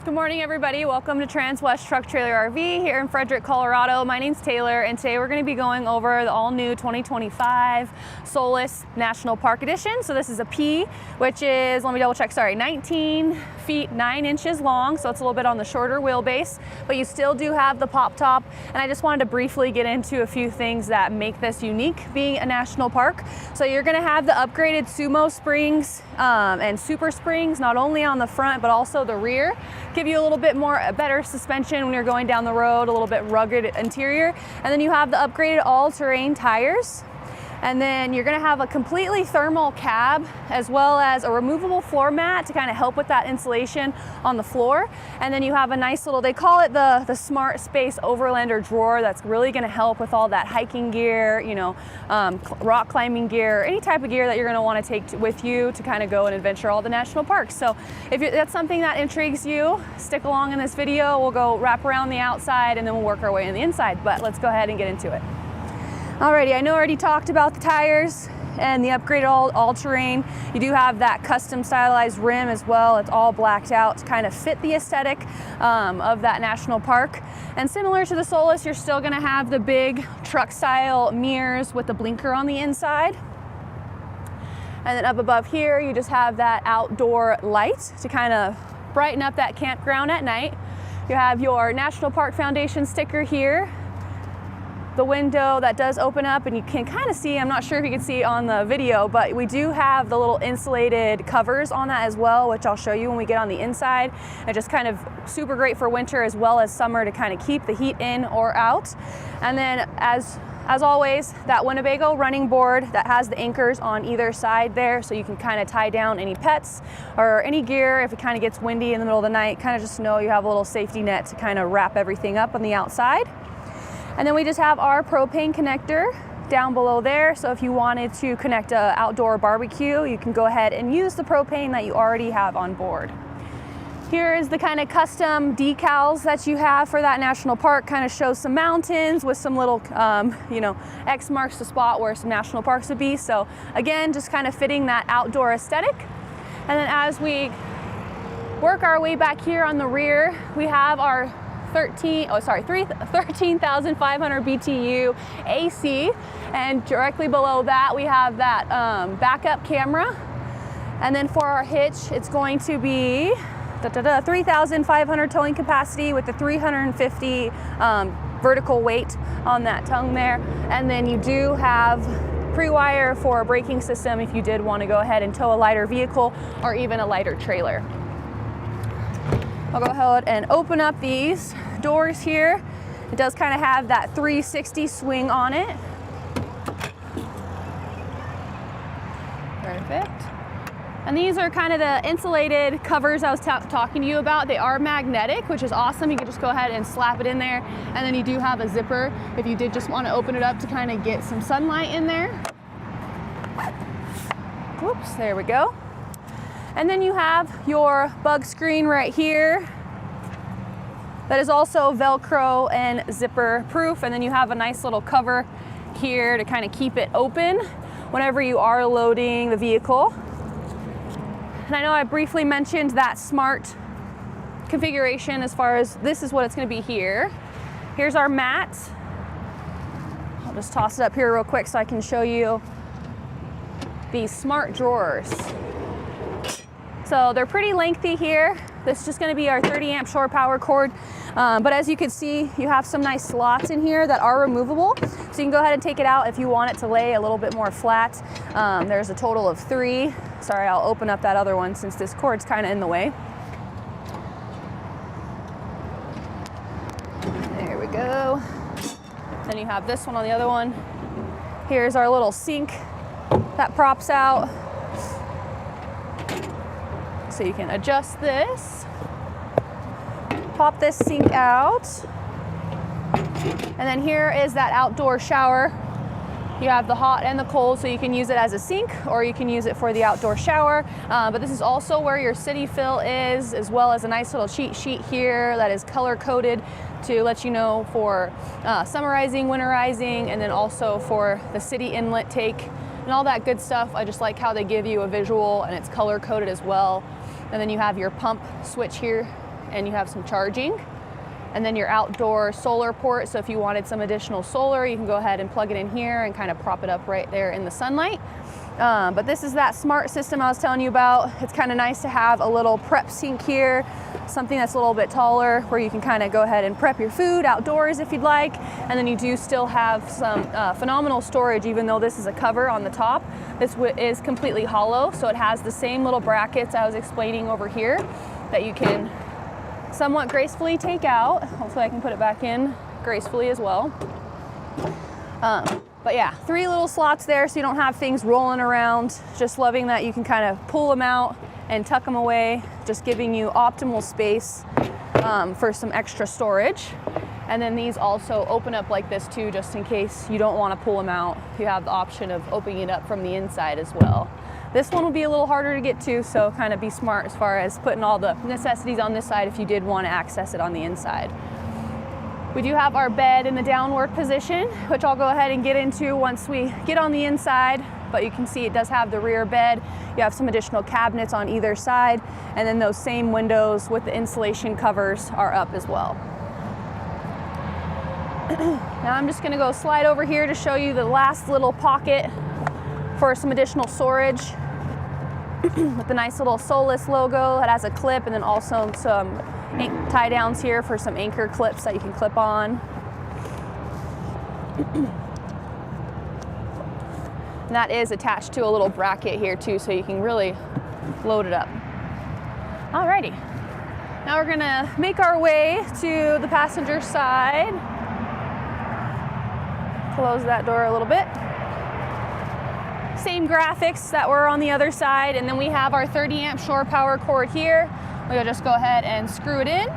Good morning, everybody. Welcome to Transwest Truck Trailer RV here in Frederick, Colorado. My name's Taylor, and today we're going to be going over the all-new 2025 Solis National Park Edition. So this is a P, which is, let me double check, sorry, 19 feet 9 inches long, so it's a little bit on the shorter wheelbase, but you still do have the pop top. And I just wanted to briefly get into a few things that make this unique being a national park. So you're going to have the upgraded Sumo springs and super springs, not only on the front but also the rear. Give you a little bit more better suspension when you're going down the road, a little bit rugged interior. And then you have the upgraded all-terrain tires. And then you're gonna have a completely thermal cab as well as a removable floor mat to kind of help with that insulation on the floor. And then you have a nice little, they call it the Smart Space Overlander drawer, that's really gonna help with all that hiking gear, you know, rock climbing gear, any type of gear that you're gonna wanna take with you to kind of go and adventure all the national parks. So if that's something that intrigues you, stick along in this video. We'll go wrap around the outside and then we'll work our way in the inside, but let's go ahead and get into it. Alrighty, I know I already talked about the tires and the upgraded all-terrain. You do have that custom stylized rim as well. It's all blacked out to kind of fit the aesthetic of that national park. And similar to the Solis, you're still gonna have the big truck style mirrors with the blinker on the inside. And then up above here, you just have that outdoor light to kind of brighten up that campground at night. You have your National Park Foundation sticker here. The window that does open up, and you can kind of see, I'm not sure if you can see on the video, but we do have the little insulated covers on that as well, which I'll show you when we get on the inside. And just kind of super great for winter as well as summer to kind of keep the heat in or out. And then as always, that Winnebago running board that has the anchors on either side there, so you can kind of tie down any pets or any gear if it kind of gets windy in the middle of the night. Kind of just know you have a little safety net to kind of wrap everything up on the outside. And then we just have our propane connector down below there. So if you wanted to connect an outdoor barbecue, you can go ahead and use the propane that you already have on board. Here is the kind of custom decals that you have for that national park. Kind of shows some mountains with some little, you know, X marks the spot where some national parks would be. So again, just kind of fitting that outdoor aesthetic. And then as we work our way back here on the rear, we have our 13,500 BTU AC, and directly below that we have that backup camera. And then for our hitch, it's going to be 3,500 towing capacity with the 350 vertical weight on that tongue there. And then you do have pre-wire for a braking system if you did want to go ahead and tow a lighter vehicle or even a lighter trailer. I'll go ahead and open up these doors here. It does kind of have that 360 swing on it. Perfect. And these are kind of the insulated covers I was talking to you about. They are magnetic, which is awesome. You can just go ahead and slap it in there. And then you do have a zipper if you did just want to open it up to kind of get some sunlight in there. Whoops, there we go. And then you have your bug screen right here. That is also Velcro and zipper proof. And then you have a nice little cover here to kind of keep it open whenever you are loading the vehicle. And I know I briefly mentioned that smart configuration as far as this is what it's going to be here. Here's our mat. I'll just toss it up here real quick so I can show you these smart drawers. So they're pretty lengthy here. This is just gonna be our 30 amp shore power cord. But as you can see, you have some nice slots in here that are removable. So you can go ahead and take it out if you want it to lay a little bit more flat. There's a total of 3. Sorry, I'll open up that other one since this cord's kind of in the way. There we go. Then you have this one on the other one. Here's our little sink that props out. So you can adjust this, pop this sink out, and then here is that outdoor shower. You have the hot and the cold, so you can use it as a sink or you can use it for the outdoor shower. But this is also where your city fill is, as well as a nice little cheat sheet here that is color coded to let you know for summerizing, winterizing, and then also for the city inlet take and all that good stuff. I just like how they give you a visual and it's color coded as well. And then you have your pump switch here and you have some charging. And then your outdoor solar port, so if you wanted some additional solar, you can go ahead and plug it in here and kind of prop it up right there in the sunlight. But this is that smart system I was telling you about. It's kind of nice to have a little prep sink here, something that's a little bit taller where you can kind of go ahead and prep your food outdoors if you'd like. And then you do still have some phenomenal storage, even though this is a cover on the top. This is completely hollow, so it has the same little brackets I was explaining over here that you can somewhat gracefully take out. Hopefully I can put it back in gracefully as well. But yeah, 3 little slots there so you don't have things rolling around. Just loving that you can kind of pull them out and tuck them away, just giving you optimal space for some extra storage. And then these also open up like this too, just in case you don't want to pull them out. You have the option of opening it up from the inside as well. This one will be a little harder to get to, so kind of be smart as far as putting all the necessities on this side if you did want to access it on the inside. We do have our bed in the downward position, which I'll go ahead and get into once we get on the inside, but you can see it does have the rear bed. You have some additional cabinets on either side, and then those same windows with the insulation covers are up as well. Now I'm just gonna go slide over here to show you the last little pocket for some additional storage with the nice little Solis logo. It has a clip and then also some tie downs here for some anchor clips that you can clip on. And that is attached to a little bracket here too, so you can really load it up. Alrighty, now we're gonna make our way to the passenger side. Close that door a little bit. Same graphics that were on the other side, and then we have our 30 amp shore power cord here. We'll just go ahead and screw it in.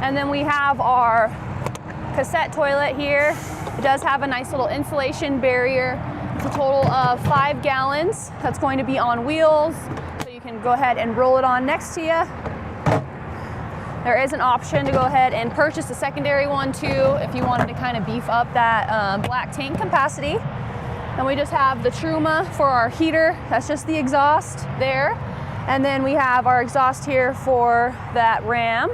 And then we have our cassette toilet here. It does have a nice little insulation barrier. It's a total of 5 gallons. That's going to be on wheels, so you can go ahead and roll it on next to you. There is an option to go ahead and purchase a secondary one too if you wanted to kind of beef up that black tank capacity. And we just have the Truma for our heater. That's just the exhaust there. And then we have our exhaust here for that Ram.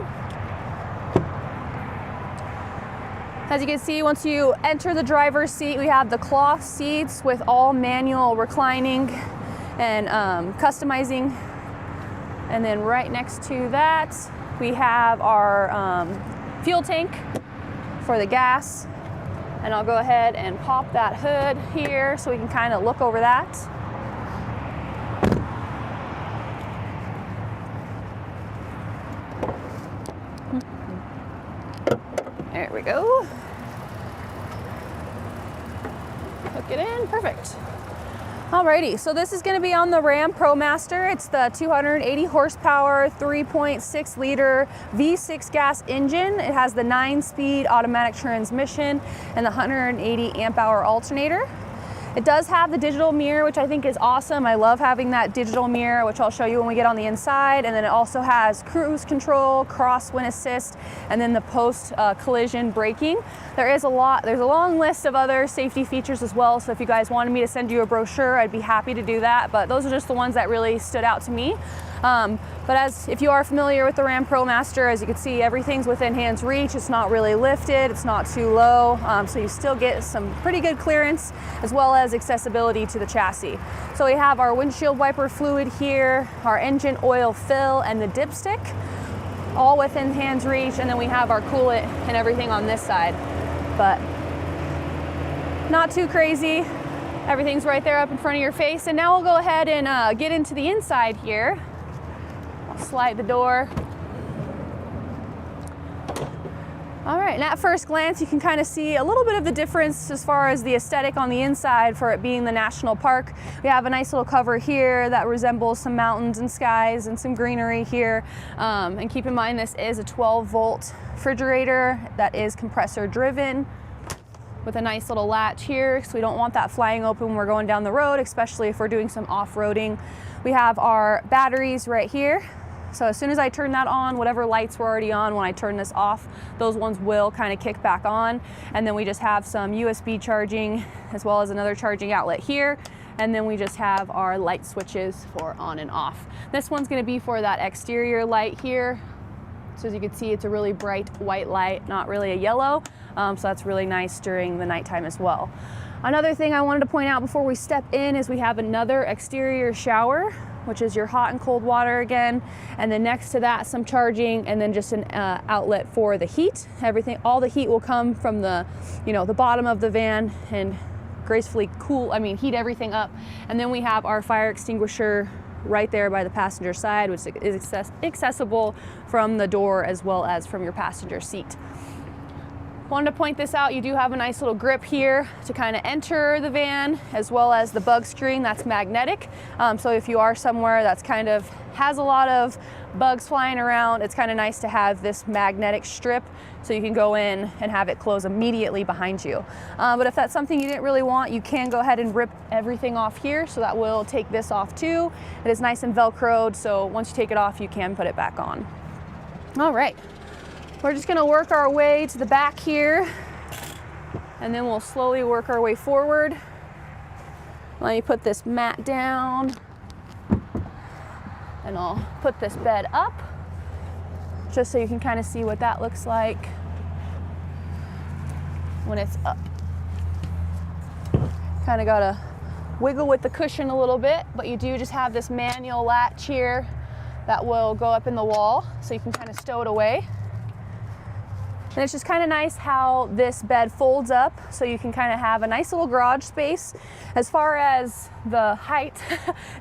As you can see, once you enter the driver's seat, we have the cloth seats with all manual reclining and customizing. And then right next to that, we have our fuel tank for the gas. And I'll go ahead and pop that hood here so we can kind of look over that. There we go. Hook it in, perfect. Alrighty, so this is going to be on the Ram Promaster. It's the 280 horsepower, 3.6 liter V6 gas engine. It has the 9-speed automatic transmission and the 180 amp hour alternator. It does have the digital mirror, which I think is awesome. I love having that digital mirror, which I'll show you when we get on the inside. And then it also has cruise control, crosswind assist, and then the post collision braking. There's a long list of other safety features as well. So if you guys wanted me to send you a brochure, I'd be happy to do that. But those are just the ones that really stood out to me. But if you are familiar with the Ram Promaster, as you can see, everything's within hand's reach. It's not really lifted, it's not too low, so you still get some pretty good clearance as well as accessibility to the chassis. So we have our windshield wiper fluid here, our engine oil fill, and the dipstick, all within hand's reach, and then we have our coolant and everything on this side. But not too crazy. Everything's right there up in front of your face. And now we'll go ahead and get into the inside here. I'll slide the door. All right, and at first glance, you can kind of see a little bit of the difference as far as the aesthetic on the inside for it being the national park. We have a nice little cover here that resembles some mountains and skies and some greenery here. And keep in mind, this is a 12-volt refrigerator that is compressor driven with a nice little latch here, so we don't want that flying open when we're going down the road, especially if we're doing some off-roading. We have our batteries right here. So as soon as I turn that on, whatever lights were already on when I turn this off, those ones will kind of kick back on. And then we just have some USB charging as well as another charging outlet here. And then we just have our light switches for on and off. This one's gonna be for that exterior light here. So as you can see, it's a really bright white light, not really a yellow. So that's really nice during the nighttime as well. Another thing I wanted to point out before we step in is we have another exterior shower, which is your hot and cold water again. And then next to that, some charging, and then just an outlet for the heat. Everything, all the heat will come from the, the bottom of the van and gracefully heat everything up. And then we have our fire extinguisher right there by the passenger side, which is accessible from the door as well as from your passenger seat. Wanted to point this out, you do have a nice little grip here to kind of enter the van, as well as the bug screen that's magnetic. So if you are somewhere that's kind of has a lot of bugs flying around, it's kind of nice to have this magnetic strip so you can go in and have it close immediately behind you. But if that's something you didn't really want, you can go ahead and rip everything off here, so that will take this off too. It is nice and velcroed, so once you take it off, you can put it back on. All right. We're just gonna work our way to the back here, and then we'll slowly work our way forward. Let me put this mat down, and I'll put this bed up, just so you can kind of see what that looks like when it's up. Kind of gotta wiggle with the cushion a little bit, but you do just have this manual latch here that will go up in the wall, so you can kind of stow it away. And it's just kind of nice how this bed folds up, so you can kind of have a nice little garage space. As far as the height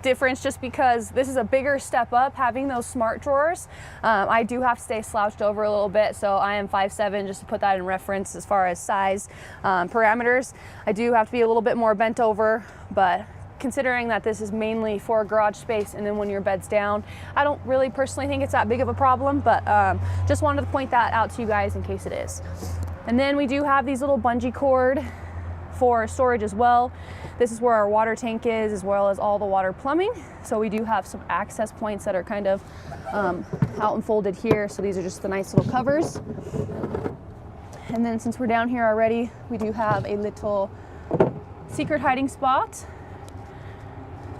difference, just because this is a bigger step up, having those smart drawers, I do have to stay slouched over a little bit, so I am 5'7", just to put that in reference as far as size parameters. I do have to be a little bit more bent over, but considering that this is mainly for garage space, and then when your bed's down, I don't really personally think it's that big of a problem, but just wanted to point that out to you guys in case it is. And then we do have these little bungee cord for storage as well. This is where our water tank is, as well as all the water plumbing. So we do have some access points that are kind of out and folded here. So these are just the nice little covers. And then since we're down here already, we do have a little secret hiding spot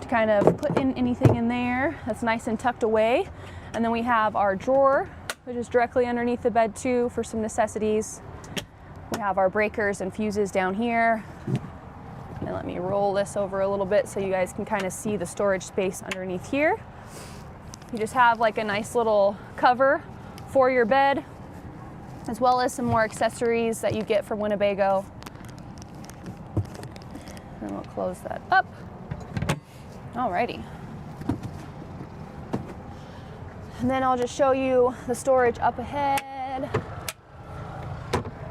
to kind of put in anything in there that's nice and tucked away. And then we have our drawer, which is directly underneath the bed too, for some necessities. We have our breakers and fuses down here. And let me roll this over a little bit so you guys can kind of see the storage space underneath here. You just have like a nice little cover for your bed, as well as some more accessories that you get from Winnebago. And we'll close that up. Alrighty. And then I'll just show you the storage up ahead.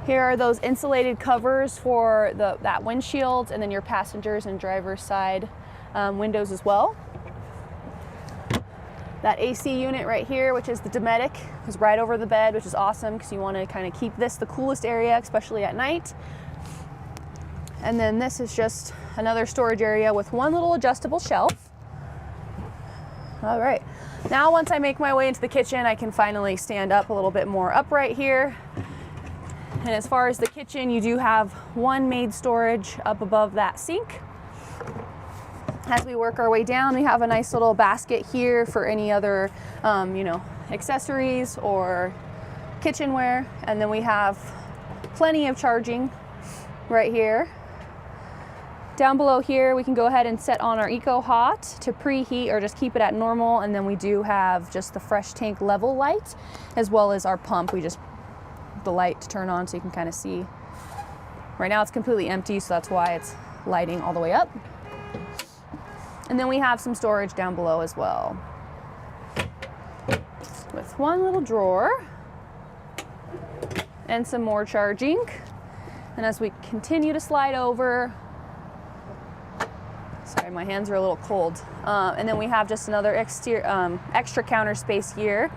Here are those insulated covers for that windshield, and then your passengers and driver's side windows as well. That AC unit right here, which is the Dometic, is right over the bed, which is awesome because you want to kind of keep this the coolest area, especially at night. And then this is just another storage area with one little adjustable shelf. All right, now once I make my way into the kitchen, I can finally stand up a little bit more upright here. And as far as the kitchen, you do have one maid storage up above that sink. As we work our way down, we have a nice little basket here for any other, accessories or kitchenware. And then we have plenty of charging right here. Down below here, we can go ahead and set on our Eco Hot to preheat or just keep it at normal. And then we do have just the fresh tank level light, as well as our pump. We just the light to turn on so you can kind of see. Right now it's completely empty, so that's why it's lighting all the way up. And then we have some storage down below as well, with one little drawer and some more charging. And as we continue to slide over, sorry, my hands are a little cold. And then we have just another extra counter space here.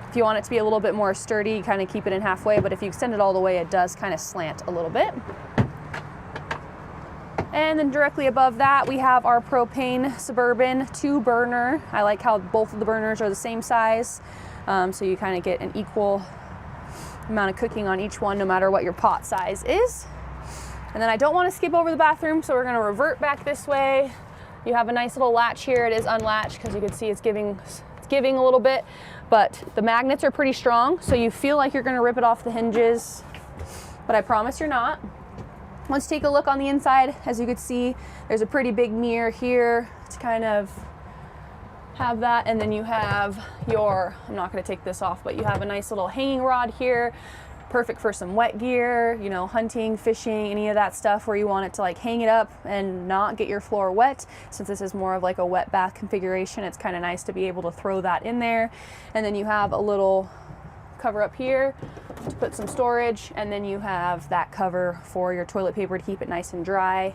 If you want it to be a little bit more sturdy, kind of keep it in halfway, but if you extend it all the way, it does kind of slant a little bit. And then directly above that, we have our propane Suburban 2-burner. I like how both of the burners are the same size, so you kind of get an equal amount of cooking on each one, no matter what your pot size is. And then I don't want to skip over the bathroom, so we're going to revert back this way. You have a nice little latch here. It is unlatched because you can see it's giving a little bit, but the magnets are pretty strong, so you feel like you're going to rip it off the hinges, but I promise you're not. Let's take a look on the inside. As you can see, there's a pretty big mirror here to kind of have that, and then you have your, I'm not going to take this off, but you have a nice little hanging rod here, perfect for some wet gear, you know, hunting, fishing, any of that stuff where you want it to like hang it up and not get your floor wet. Since this is more of like a wet bath configuration, it's kind of nice to be able to throw that in there. And then you have a little cover up here to put some storage, and then you have that cover for your toilet paper to keep it nice and dry,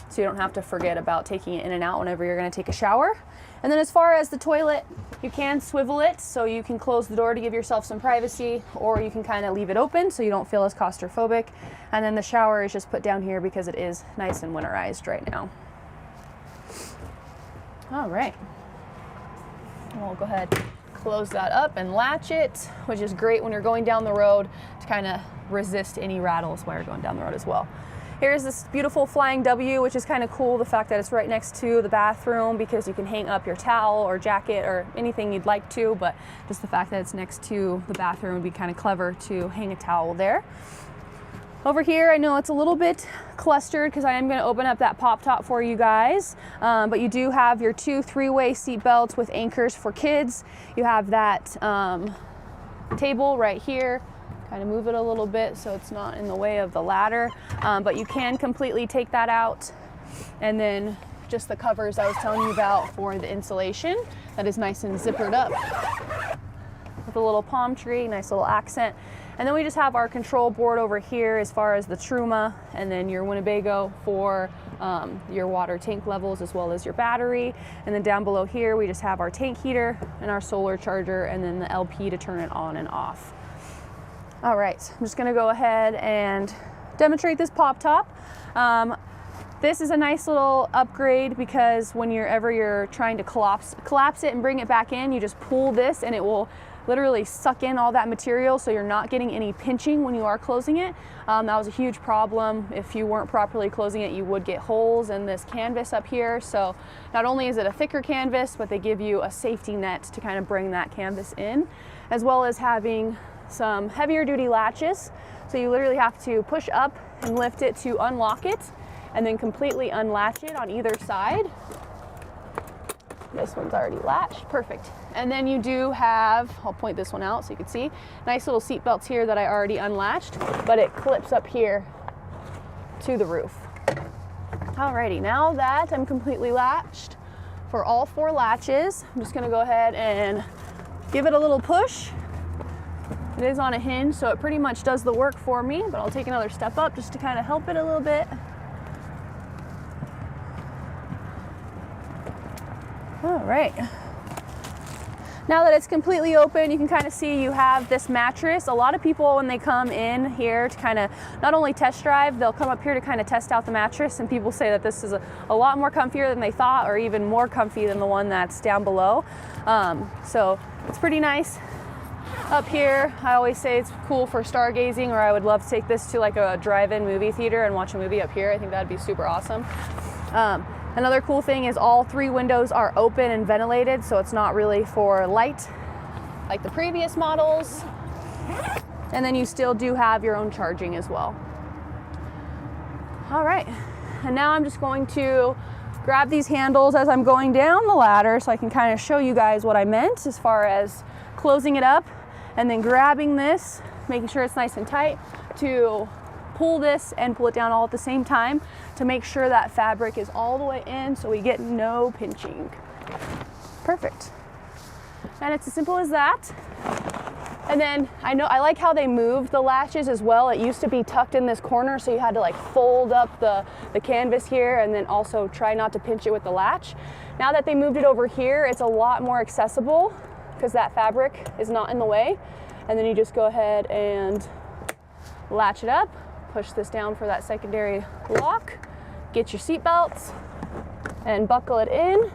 so you don't have to forget about taking it in and out whenever you're going to take a shower. And then as far as the toilet, you can swivel it so you can close the door to give yourself some privacy, or you can kind of leave it open so you don't feel as claustrophobic. And then the shower is just put down here because it is nice and winterized right now. All right, we'll go ahead, close that up and latch it, which is great when you're going down the road to kind of resist any rattles while you're going down the road as well. Here's this beautiful Flying W, which is kind of cool, the fact that it's right next to the bathroom, because you can hang up your towel or jacket or anything you'd like to, but just the fact that it's next to the bathroom would be kind of clever to hang a towel there. Over here, I know it's a little bit clustered because I am going to open up that pop top for you guys, but you do have your 2 3-way seat belts with anchors for kids. You have that table right here. Kind of move it a little bit so it's not in the way of the ladder, but you can completely take that out. And then just the covers I was telling you about for the insulation, that is nice and zippered up with a little palm tree, nice little accent. And then we just have our control board over here as far as the Truma, and then your Winnebago for your water tank levels as well as your battery. And then down below here we just have our tank heater and our solar charger, and then the LP to turn it on and off. All right, I'm just gonna go ahead and demonstrate this pop top. This is a nice little upgrade because whenever you're trying to collapse it and bring it back in, you just pull this and it will literally suck in all that material, so you're not getting any pinching when you are closing it. That was a huge problem. If you weren't properly closing it, you would get holes in this canvas up here. So not only is it a thicker canvas, but they give you a safety net to kind of bring that canvas in, as well as having some heavier duty latches. So you literally have to push up and lift it to unlock it, and then completely unlatch it on either side. This one's already latched, perfect. And then you do have, I'll point this one out so you can see, nice little seat belts here that I already unlatched, but it clips up here to the roof. Alrighty, now that I'm completely latched for all 4 latches, I'm just gonna go ahead and give it a little push. It is on a hinge, so it pretty much does the work for me, but I'll take another step up just to kind of help it a little bit. All right. Now that it's completely open, you can kind of see you have this mattress. A lot of people, when they come in here to kind of not only test drive, they'll come up here to kind of test out the mattress, and people say that this is a lot more comfier than they thought, or even more comfy than the one that's down below. So it's pretty nice. Up here, I always say it's cool for stargazing, or I would love to take this to like a drive-in movie theater and watch a movie up here. I think that'd be super awesome. Another cool thing is all 3 windows are open and ventilated, so it's not really for light like the previous models. And then you still do have your own charging as well. All right, and now I'm just going to grab these handles as I'm going down the ladder so I can kind of show you guys what I meant as far as closing it up, and then grabbing this, making sure it's nice and tight, to pull this and pull it down all at the same time to make sure that fabric is all the way in so we get no pinching. Perfect. And it's as simple as that. And then I like how they moved the latches as well. It used to be tucked in this corner, so you had to like fold up the canvas here and then also try not to pinch it with the latch. Now that they moved it over here, it's a lot more accessible because that fabric is not in the way. And then you just go ahead and latch it up, push this down for that secondary lock, get your seat belts and buckle it in,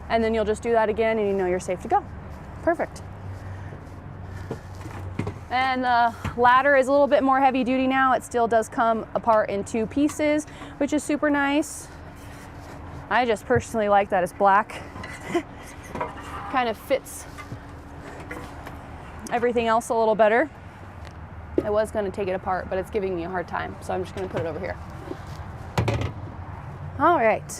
and then you'll just do that again and you know you're safe to go. Perfect. And the ladder is a little bit more heavy duty now. It still does come apart in 2 pieces, which is super nice. I just personally like that it's black. Kind of fits everything else a little better. I was going to take it apart, but it's giving me a hard time, so I'm just going to put it over here. All right.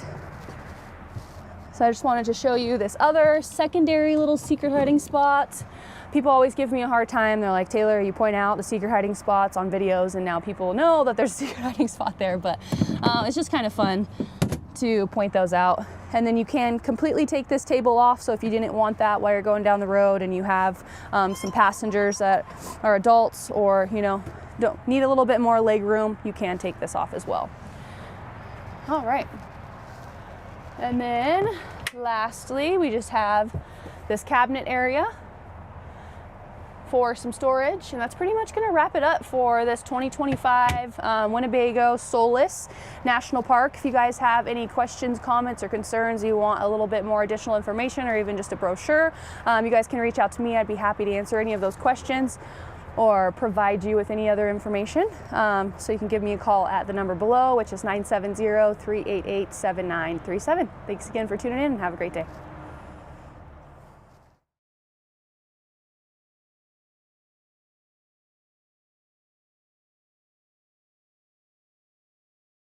So I just wanted to show you this other secondary little secret hiding spot. People always give me a hard time. They're like, Taylor, you point out the secret hiding spots on videos and now people know that there's a secret hiding spot there, but it's just kind of fun to point those out. And then you can completely take this table off, so if you didn't want that while you're going down the road and you have some passengers that are adults or, you know, don't need a little bit more leg room, you can take this off as well. All right. And then lastly, we just have this cabinet area for some storage, and that's pretty much going to wrap it up for this 2025 Winnebago Solis National Park. If you guys have any questions, comments, or concerns, you want a little bit more additional information or even just a brochure, you guys can reach out to me. I'd be happy to answer any of those questions or provide you with any other information. So you can give me a call at the number below, which is 970-388-7937. Thanks again for tuning in and have a great day.